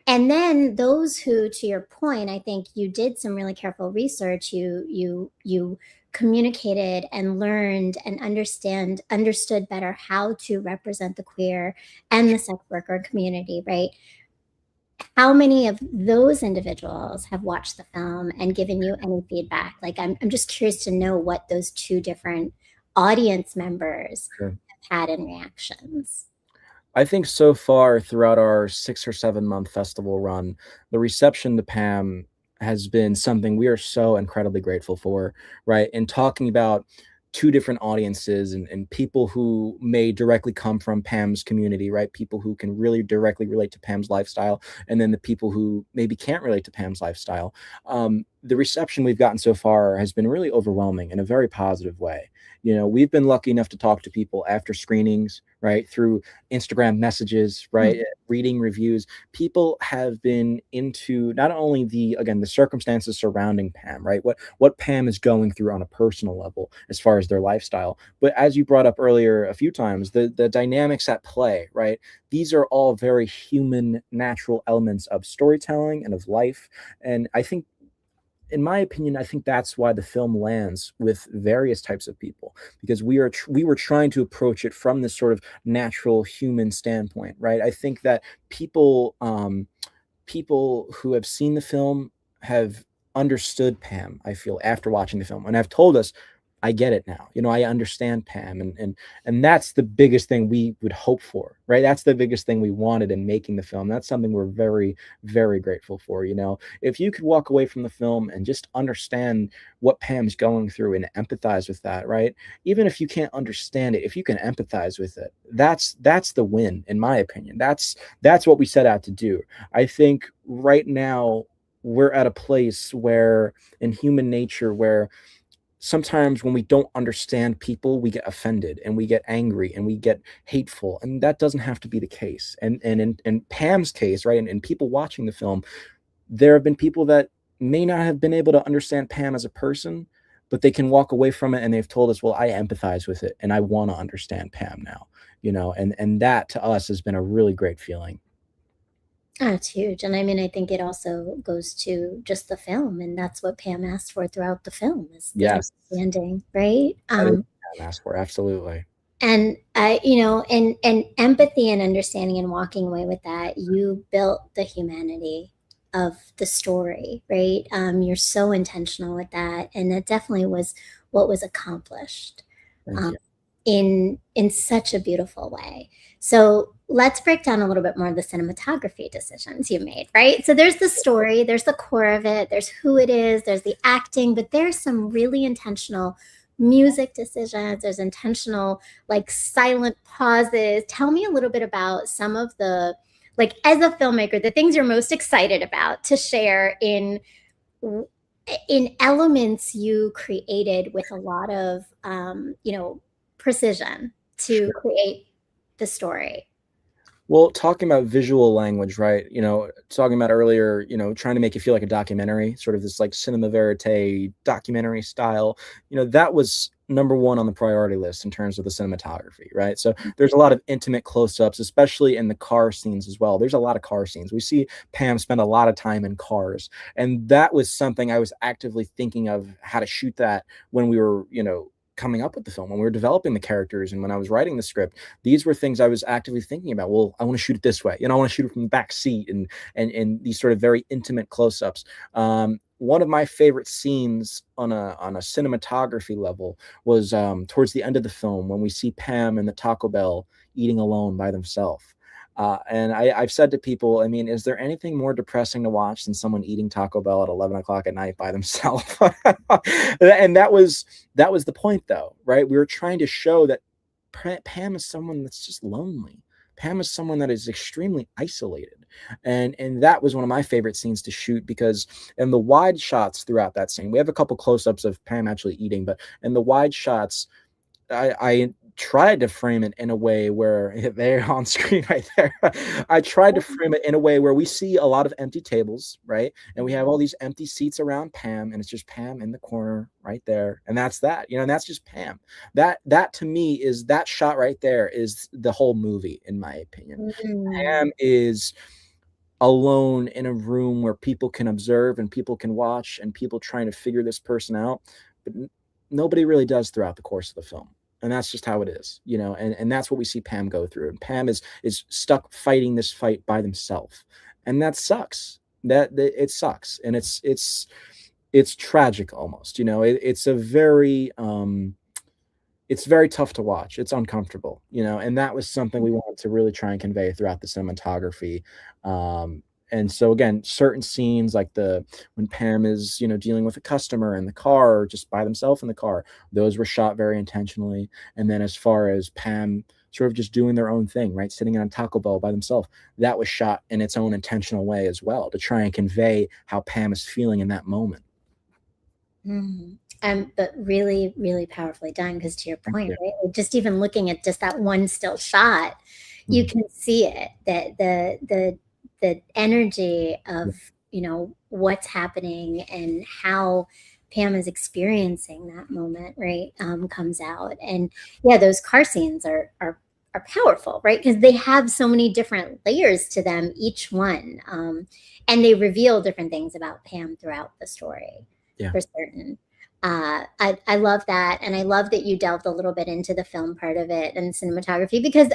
And then those who, to your point, I think you did some really careful research. You communicated and learned and understood better how to represent the queer and the sex worker community, right? How many of those individuals have watched the film and given you any feedback? Like, I'm just curious to know what those two different audience members Sure. have had in reactions. I think so far throughout our 6 or 7 month festival run, the reception to Pam has been something we are so incredibly grateful for, right? And talking about two different audiences and people who may directly come from Pam's community, right? People who can really directly relate to Pam's lifestyle, and then the people who maybe can't relate to Pam's lifestyle. The reception we've gotten so far has been really overwhelming in a very positive way. You know, we've been lucky enough to talk to people after screenings, right? Through Instagram messages, right? Reading reviews. People have been into not only the circumstances surrounding Pam, right? What Pam is going through on a personal level as far as their lifestyle, but as you brought up earlier a few times, the dynamics at play, right? These are all very human, natural elements of storytelling and of life. And I think, in my opinion, I think that's why the film lands with various types of people, because we were trying to approach it from this sort of natural human standpoint, right? I think that people who have seen the film have understood Pam, I feel, after watching the film, and have told us, I get it now. You know, I understand Pam, and that's the biggest thing we would hope for, right? That's the biggest thing we wanted in making the film. That's something we're very, very grateful for. You know, if you could walk away from the film and just understand what Pam's going through and empathize with that, right? Even if you can't understand it, if you can empathize with it, that's the win, in my opinion. That's what we set out to do. I think right now we're at a place where, in human nature, where sometimes when we don't understand people, we get offended and we get angry and we get hateful, and that doesn't have to be the case. And in Pam's case, right, and people watching the film, there have been people that may not have been able to understand Pam as a person, but they can walk away from it and they've told us, well, I empathize with it and I want to understand Pam now, and that to us has been a really great feeling. Oh, it's huge. And I mean, I think it also goes to just the film, and that's what Pam asked for throughout the film is the Yes, understanding, right? that is what Pam asked for, absolutely. And I, and empathy and understanding and walking away with that, you built the humanity of the story, right? You're so intentional with that, and that definitely was what was accomplished. Thank Um, you. in such a beautiful way. So let's break down a little bit more of the cinematography decisions you made, right? So there's the story, there's the core of it, there's who it is, there's the acting, but there's some really intentional music decisions, there's intentional like silent pauses. Tell me a little bit about some of the, like, as a filmmaker, the things you're most excited about to share in elements you created with a lot of precision to Sure. create the story. Well, talking about visual language, right? Talking about earlier, trying to make it feel like a documentary, sort of this like cinema verite documentary style, that was number one on the priority list in terms of the cinematography, right? So there's a lot of intimate close-ups, especially in the car scenes as well. There's a lot of car scenes. We see Pam spend a lot of time in cars. And that was something I was actively thinking of how to shoot that when we were, coming up with the film, when we were developing the characters and when I was writing the script. These were things I was actively thinking about. Well, I want to shoot it this way. I want to shoot it from the back seat and these sort of very intimate close-ups. One of my favorite scenes on a cinematography level was towards the end of the film when we see Pam in the Taco Bell eating alone by themselves. And I've said to people, I mean, is there anything more depressing to watch than someone eating Taco Bell at 11 o'clock at night by themselves? And that was the point, though, right? We were trying to show that Pam is someone that's just lonely. Pam is someone that is extremely isolated. And that was one of my favorite scenes to shoot because in the wide shots throughout that scene, we have a couple close-ups of Pam actually eating, but in the wide shots, I tried to frame it in a way where they're on screen right there. I tried to frame it in a way where we see a lot of empty tables, right? And we have all these empty seats around Pam, and it's just Pam in the corner right there. And that's that, and that's just Pam. That to me is that shot right there is the whole movie, in my opinion. Mm. Pam is alone in a room where people can observe and people can watch and people trying to figure this person out. But nobody really does throughout the course of the film, and that's just how it is, and that's what we see Pam go through. And Pam is stuck fighting this fight by themselves, and that sucks. That it sucks, and it's tragic almost. It's very tough to watch. It's uncomfortable, and that was something we wanted to really try and convey throughout the cinematography. And so again, certain scenes like when Pam is, dealing with a customer in the car or just by themselves in the car, those were shot very intentionally. And then as far as Pam sort of just doing their own thing, right, sitting on Taco Bell by themselves, that was shot in its own intentional way as well to try and convey how Pam is feeling in that moment. Mm. But really, really powerfully done. Because to your Thank point, you. right? Like, just even looking at just that one still shot, you Mhm. can see it. That the energy Yeah. of what's happening and how Pam is experiencing that moment, right? Comes out, and yeah, those car scenes are powerful, right? Because they have so many different layers to them, each one, and they reveal different things about Pam throughout the story Yeah. for certain. I love that, and I love that you delved a little bit into the film part of it and cinematography because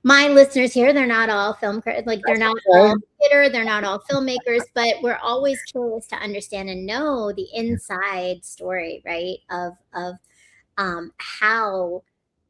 my listeners here, they're not all like they're That's not okay. all theater, they're not all filmmakers, but we're always curious to understand and know the inside story, right, of how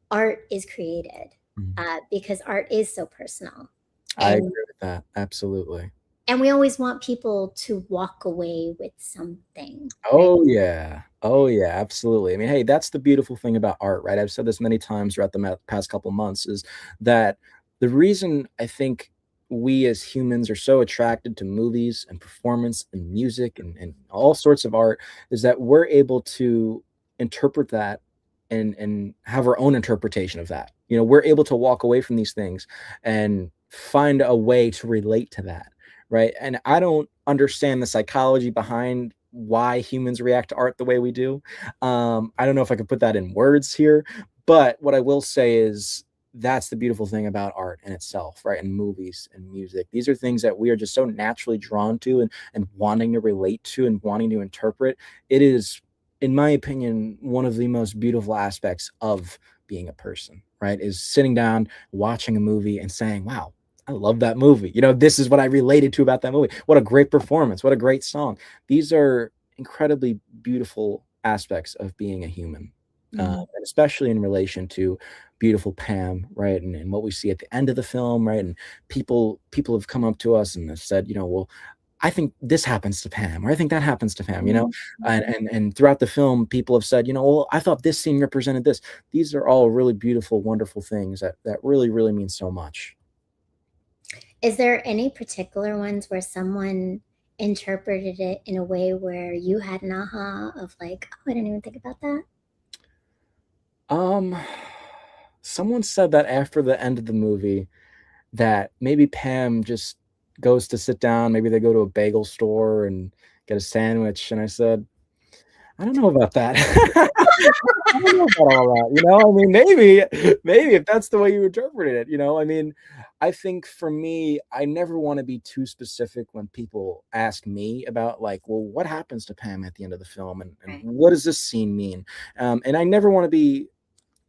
art is created, Mhm. because art is so personal, I and agree with that. Absolutely. we always want people to walk away with something, right? Oh, yeah. Oh, yeah, absolutely. I mean, hey, that's the beautiful thing about art, right? I've said this many times throughout the past couple months is that the reason I think we as humans are so attracted to movies and performance and music and all sorts of art is that we're able to interpret that and have our own interpretation of that. You know, we're able to walk away from these things and find a way to relate to that, right? And I don't understand the psychology behind why humans react to art the way we do. I don't know if I could put that in words here, but what I will say is that's the beautiful thing about art in itself, right? And movies and music. These are things that we are just so naturally drawn to and wanting to relate to and wanting to interpret. It is, in my opinion, one of the most beautiful aspects of being a person, right? Is sitting down, watching a movie and saying, wow, I love that movie. You know, this is what I related to about that movie. What a great performance. What a great song. These are incredibly beautiful aspects of being a human, and especially in relation to beautiful Pam, right? And what we see at the end of the film, right? And people have come up to us and have said, you know, well, I think this happens to Pam, or I think that happens to Pam, you know? Mhm. And throughout the film, people have said, you know, well, I thought this scene represented this. These are all really beautiful, wonderful things that really, really mean so much. Is there any particular ones where someone interpreted it in a way where you had an aha of like, oh, I didn't even think about that? Um, Someone said that after the end of the movie, that maybe Pam just goes to sit down, maybe they go to a bagel store and get a sandwich, and I said, "I don't know about that." I don't know about all that, you know? I mean, maybe if that's the way you interpreted it, you know? I mean, I think for me, I never wanna be too specific when people ask me about, like, "Well, what happens to Pam at the end of the film, and Right. what does this scene mean?" And I never wanna be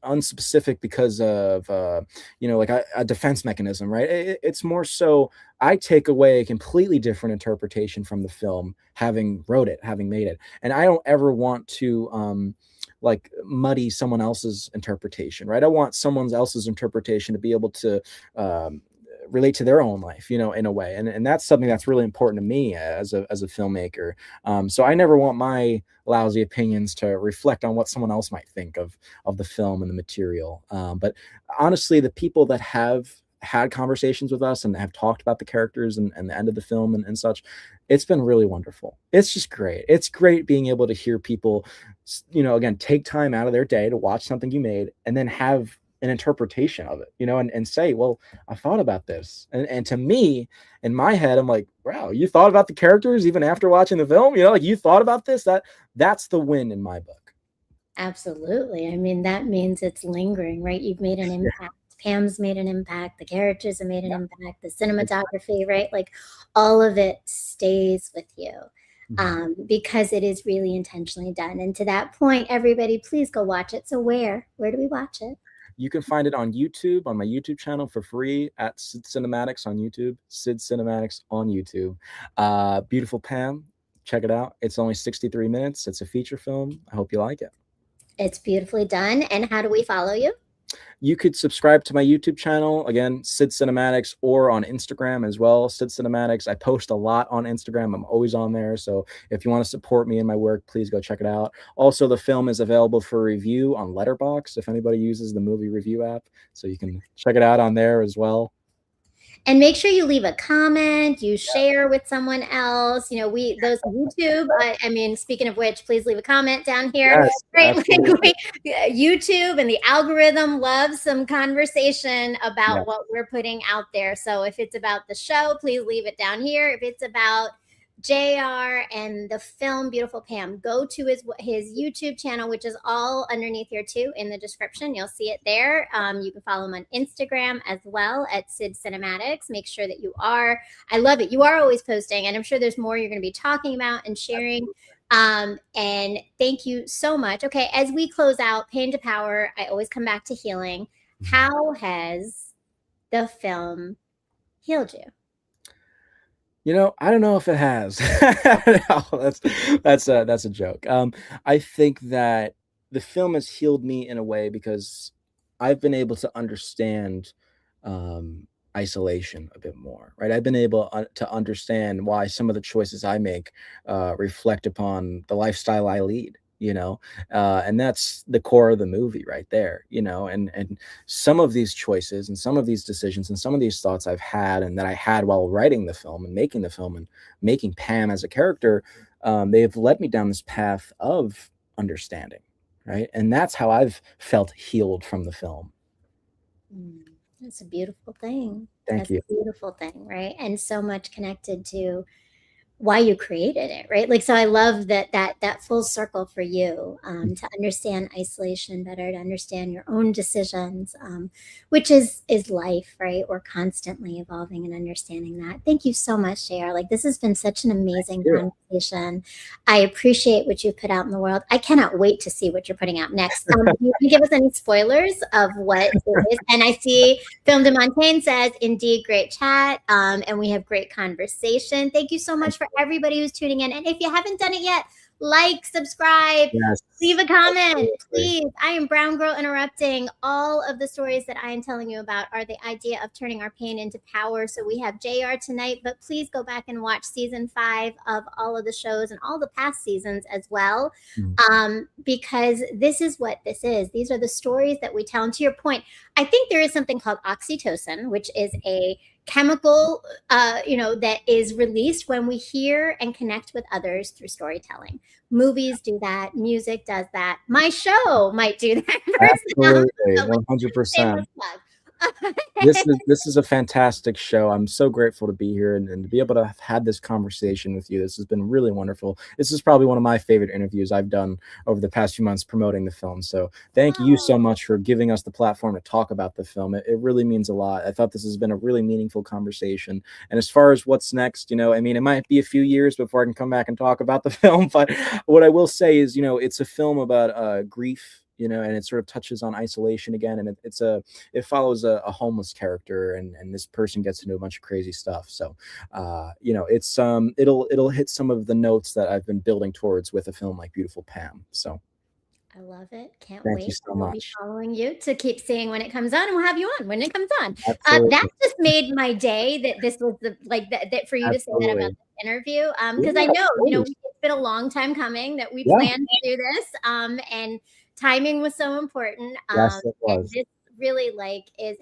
unspecific because of you know, like a defense mechanism, right? It's more so I take away a completely different interpretation from the film, having wrote it, having made it, and I don't ever want to like muddy someone else's interpretation, right? I want someone else's interpretation to be able to um relate to their own life, you know, in a way, and that's something that's really important to me as a filmmaker. So I never want my lousy opinions to reflect on what someone else might think of the film and the material. But honestly, the people that have had conversations with us and have talked about the characters and the end of the film and such, it's been really wonderful. It's just great. It's great being able to hear people, you know, again, take time out of their day to watch something you made and then have an interpretation of it, you know, and say, well, I thought about this. And to me, in my head, I'm like, wow, you thought about the characters even after watching the film? You know, like you thought about this? That's the win in my book. Absolutely. I mean, that means it's lingering, right? You've made an Yeah. impact. Pam's made an impact. The characters have made an Yeah. impact. The cinematography, right? Like all of it stays with you Mhm. because it is really intentionally done. And to that point, everybody, please go watch it. So where do we watch it? You can find it on YouTube, on my YouTube channel for free at Sid Cinematics on YouTube, Sid Cinematics on YouTube. Beautiful Pam, check it out. It's only 63 minutes. It's a feature film. I hope you like it. It's beautifully done. And how do we follow you? You could subscribe to my YouTube channel, again, Sid Cinematics, or on Instagram as well, Sid Cinematics. I post a lot on Instagram. I'm always on there. So if you want to support me in my work, please go check it out. Also, the film is available for review on Letterboxd if anybody uses the movie review app. So you can check it out on there as well. And make sure you leave a comment, you share with someone else. You know, those YouTube, I mean, speaking of which, please leave a comment down here. Yes, Right. absolutely. YouTube and the algorithm loves some conversation Yeah. about what we're putting out there. So if it's about the show, please leave it down here. If it's about JR and the film Beautiful Pam, go to his YouTube channel, which is all underneath here too in the description. You'll see it there. You can follow him on Instagram as well at Sid Cinematics. Make sure that you are. I love it. You are always posting, and I'm sure there's more you're going to be talking about and sharing. And thank you so much. Okay, as we close out, Pain to Power, I always come back to healing. How has the film healed you? You know, I don't know if it has. No, that's a joke. I think that the film has healed me in a way because I've been able to understand um, isolation a bit more, right? I've been able to understand why some of the choices I make reflect upon the lifestyle I lead. You know, and that's the core of the movie right there. You know, and some of these choices and some of these decisions and some of these thoughts I've had and that I had while writing the film and making Pam as a character, they have led me down this path of understanding, right? And that's how I've felt healed from the film. That's a beautiful thing. Thank That's you. a beautiful thing, right? And so much connected to why you created it, right? Like, so I love that full circle for you, to understand isolation better, to understand your own decisions, which is life, right? We're constantly evolving and understanding that. Thank you so much, JR. Like, this has been such an amazing conversation. I appreciate what you put out in the world. I cannot wait to see what you're putting out next. Do you want to give us any spoilers of what it is? And I see Film de Montaigne says, indeed, great chat. And we have great conversation. Thank you so much for everybody who's tuning in. And if you haven't done it yet, like, subscribe, Yes. leave a comment, Absolutely. please. I am Brown Girl Interrupting. All of the stories that I am telling you about are the idea of turning our pain into power. So we have JR tonight, but please go back and watch season 5 of all of the shows and all the past seasons as well. Because this is what this is. These are the stories that we tell. And to your point, I think there is something called oxytocin, which is a chemical, that is released when we hear and connect with others through storytelling. Movies do that. Music does that. My show might do that. Absolutely, 100%. This is a fantastic show. I'm so grateful to be here and to be able to have had this conversation with you. This has been really wonderful. This is probably one of my favorite interviews I've done over the past few months promoting the film. So thank you so much for giving us the platform to talk about the film. It really means a lot. I thought this has been a really meaningful conversation. And as far as what's next, I mean, it might be a few years before I can come back and talk about the film. But what I will say is, it's a film about grief, and it sort of touches on isolation again. And it follows a homeless character, and this person gets into a bunch of crazy stuff. So, it'll hit some of the notes that I've been building towards with a film like Beautiful Pam. So I love it. Can't thank wait. you so We'll be much. following you to keep seeing when it comes on, and we'll have you on when it comes on. Absolutely. That just made my day that this was that for you to say that about this interview. Because I know, it's been a long time coming that we planned to do this. And timing was so important. Yes, it was. And this really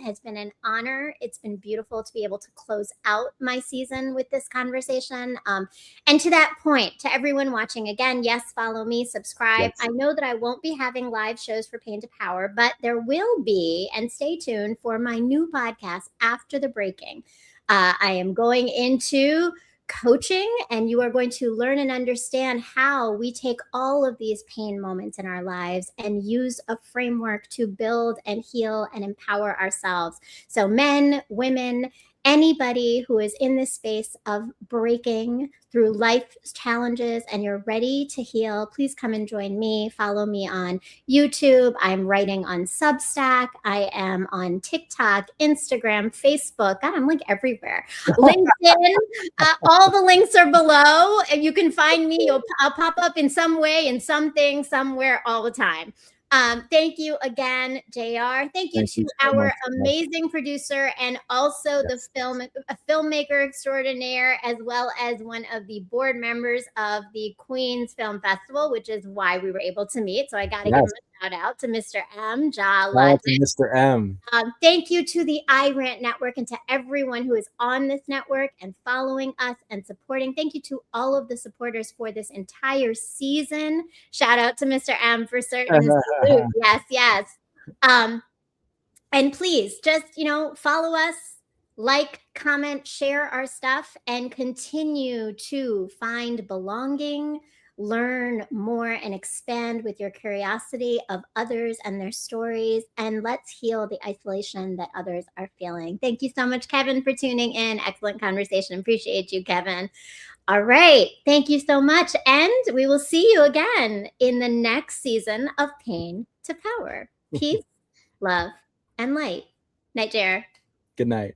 has been an honor. It's been beautiful to be able to close out my season with this conversation. And to that point, to everyone watching, again, yes, follow me, subscribe. Yes. I know that I won't be having live shows for Pain to Power, but there will be, and stay tuned for my new podcast, After the Breaking. I am going into coaching, and you are going to learn and understand how we take all of these pain moments in our lives and use a framework to build and heal and empower ourselves. So men, women, anybody who is in this space of breaking through life challenges and you're ready to heal, please come and join me. Follow me on YouTube. I'm writing on Substack. I am on TikTok, Instagram, Facebook. God, I'm like everywhere. LinkedIn. All the links are below, and you can find me. I'll pop up in some way, in something, somewhere, all the time. Thank you again, JR. Thank you to our amazing producer and also the filmmaker extraordinaire, as well as one of the board members of the Queens Film Festival, which is why we were able to meet. So I got to give him a shout out to Mr. M. Mr. M. Thank you to the iRant Network and to everyone who is on this network and following us and supporting. Thank you to all of the supporters for this entire season. Shout out to Mr. M for certain. Yes. And please just, follow us, like, comment, share our stuff, and continue to find belonging, learn more, and expand with your curiosity of others and their stories. And let's heal the isolation that others are feeling. Thank you so much, Kevin, for tuning in. Excellent conversation. Appreciate you, Kevin. All right. Thank you so much. And we will see you again in the next season of Pain to Power. Peace, love, and light. Night, Jared. Good night.